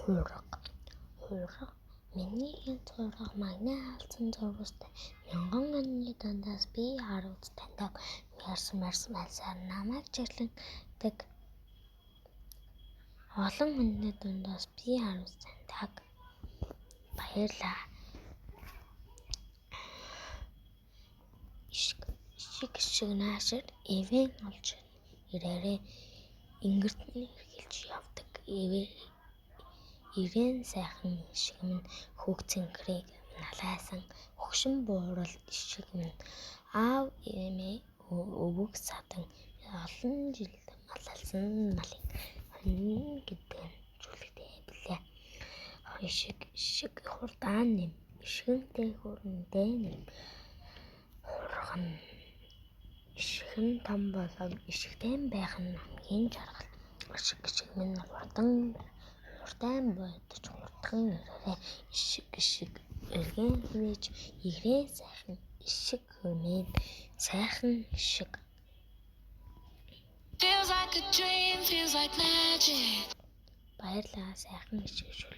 Хуурга миний янз хуурга магнай алдсан зурвастай мянган оны дундаас би харууд таньдаг марсаар намайг чиглэндэг олон хүний дундаас би харууд таньдаг баярлаа. Ишиг наашир эвэн олж ирээрээ ингэрт нь хэрхэлж явдаг ирээн сайхан ишиг минь хөгцөн гэрийг налайсан хөгшин буурал ишиг минь аав эмээ өвөг садан олон жил малалсан малын хонин гэдэг нь зүйлтэй билээ. Ишиг хурдаан нэм ишигэнтэй хөрөндөө нэм хурган ишигэн том болоод ишигтэй байх нь хамгийн жаргал. Ишиг минь хурдан бодож хурдхан ирээрээ ишиг эргэн хүрээж ирээн сайхан ишиг хөрмийн сайхан ишиг. Баярлалаа сайхан ишиг шүү.